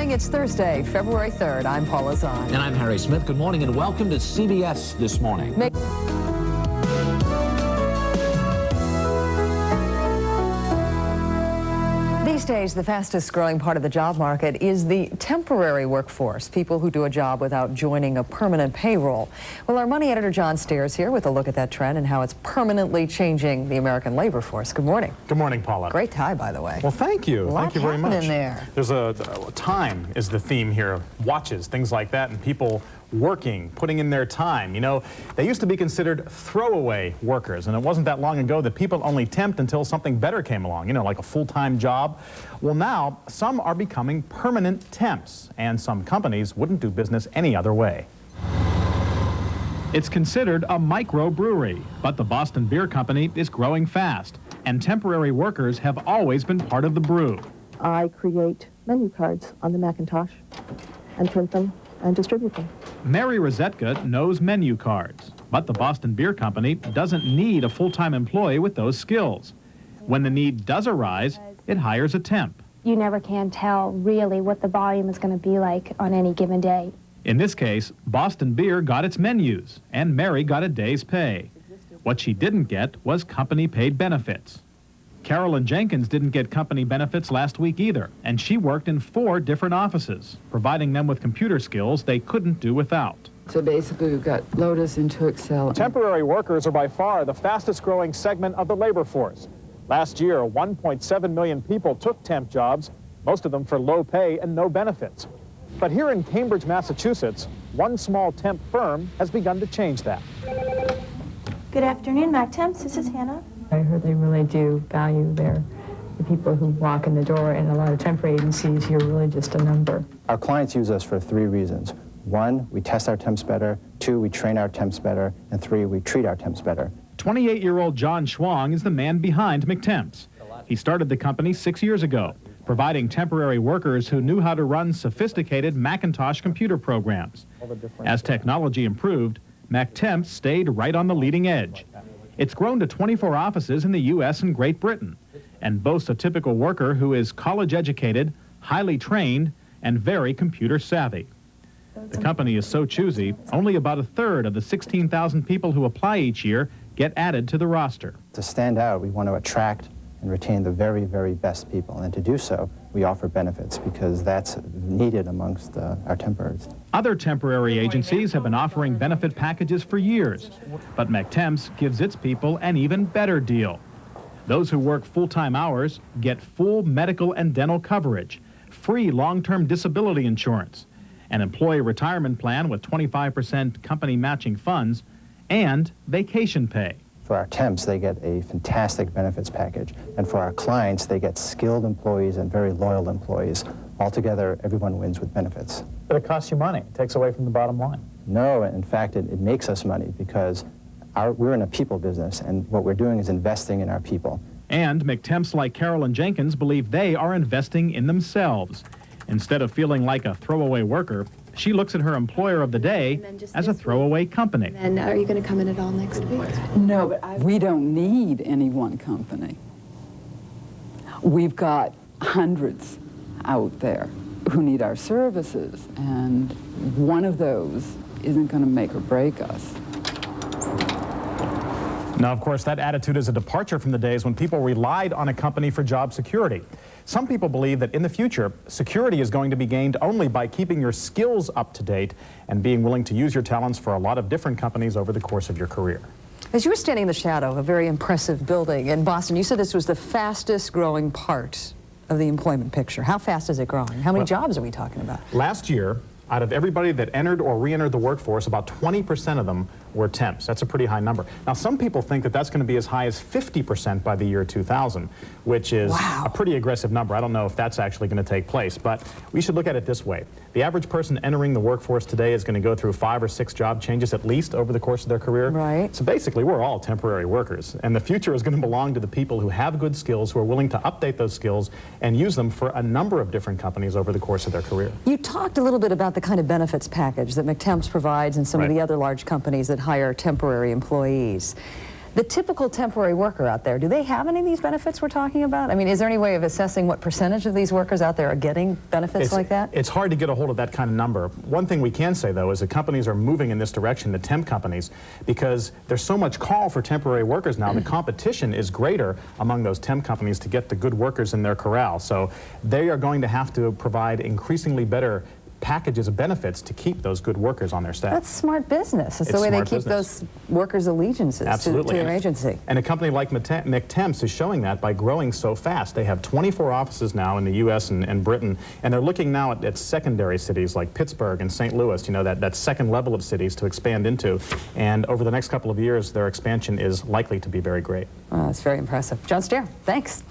morning. It's Thursday, February 3rd. I'm Paula Zahn. And I'm Harry Smith. Good morning and welcome to CBS This Morning. These days, the fastest growing part of the job market is the temporary workforce, people who do a job without joining a permanent payroll. Well, our money editor John Steers here with a look at that trend and how it's permanently changing the American labor force. Good morning. Good morning, Paula. Great tie, by the way. Well, thank you. Thank you very much. In there. There's time is the theme here. Watches, things like that, and people working, putting in their time. You know, they used to be considered throwaway workers, and it wasn't that long ago that people only temped until something better came along, you know, like a full-time job. Well, now, some are becoming permanent temps, and some companies wouldn't do business any other way. It's considered a microbrewery, but the Boston Beer Company is growing fast, and temporary workers have always been part of the brew. I create menu cards on the Macintosh and print them and distribute them. Mary Rosetka knows menu cards, but the Boston Beer Company doesn't need a full-time employee with those skills. When the need does arise, it hires a temp. You never can tell really what the volume is going to be like on any given day. In this case, Boston Beer got its menus, and Mary got a day's pay. What she didn't get was company-paid benefits. Carolyn Jenkins didn't get company benefits last week either, and she worked in 4 different offices, providing them with computer skills they couldn't do without. So basically, we've got Lotus into Excel. Temporary workers are by far the fastest growing segment of the labor force. Last year, 1.7 million people took temp jobs, most of them for low pay and no benefits. But here in Cambridge, Massachusetts, one small temp firm has begun to change that. Good afternoon, MacTemps. This is Hannah. I heard they really do value the people who walk in the door, and a lot of temporary agencies, you're really just a number. Our clients use us for 3 reasons. 1, we test our temps better. 2, we train our temps better. And 3, we treat our temps better. 28-year-old John Chuang is the man behind MacTemps. He started the company 6 years ago, providing temporary workers who knew how to run sophisticated Macintosh computer programs. As technology improved, MacTemps stayed right on the leading edge. It's grown to 24 offices in the U.S. and Great Britain, and boasts a typical worker who is college-educated, highly trained, and very computer-savvy. The company is so choosy, only about 1/3 of the 16,000 people who apply each year get added to the roster. To stand out, we want to attract and retain the very, very best people, and to do so, we offer benefits because that's needed amongst our tempers. Other temporary agencies have been offering benefit packages for years, but MacTemps gives its people an even better deal. Those who work full-time hours get full medical and dental coverage, free long-term disability insurance, an employee retirement plan with 25% company matching funds, and vacation pay. For our temps, they get a fantastic benefits package, and for our clients, they get skilled employees and very loyal employees. Altogether, everyone wins with benefits. But it costs you money. It takes away from the bottom line. No, in fact, it makes us money because we're in a people business, and what we're doing is investing in our people. And MacTemps like Carolyn Jenkins believe they are investing in themselves. Instead of feeling like a throwaway worker, she looks at her employer of the day as a throwaway company. And are you going to come in at all next week? No, but we don't need any one company. We've got hundreds out there who need our services, and one of those isn't going to make or break us. Now, of course, that attitude is a departure from the days when people relied on a company for job security. Some people believe that in the future, security is going to be gained only by keeping your skills up to date and being willing to use your talents for a lot of different companies over the course of your career. As you were standing in the shadow of a very impressive building in Boston, you said this was the fastest growing part of the employment picture. How fast is it growing? How many jobs are we talking about? Last year, out of everybody that entered or re-entered the workforce, about 20% of them were temps. That's a pretty high number. Now, some people think that that's going to be as high as 50% by the year 2000, which is a pretty aggressive number. I don't know if that's actually going to take place, but we should look at it this way. The average person entering the workforce today is going to go through 5 or 6 job changes at least over the course of their career. Right. So basically, we're all temporary workers, and the future is going to belong to the people who have good skills, who are willing to update those skills and use them for a number of different companies over the course of their career. You talked a little bit about the kind of benefits package that MacTemps provides and some of the other large companies that hire temporary employees. The typical temporary worker out there, do they have any of these benefits we're talking about? I mean, is there any way of assessing what percentage of these workers out there are getting benefits like that? It's hard to get a hold of that kind of number. One thing we can say, though, is that companies are moving in this direction, the temp companies, because there's so much call for temporary workers now. The competition is greater among those temp companies to get the good workers in their corral. So they are going to have to provide increasingly better packages of benefits to keep those good workers on their staff. That's smart business. It's the way they keep those workers' allegiances to their agency. And a company like MacTemps is showing that by growing so fast. They have 24 offices now in the U.S. and Britain, and they're looking now at secondary cities like Pittsburgh and St. Louis, you know, that second level of cities to expand into. And over the next couple of years, their expansion is likely to be very great. That's very impressive. John Stair, thanks.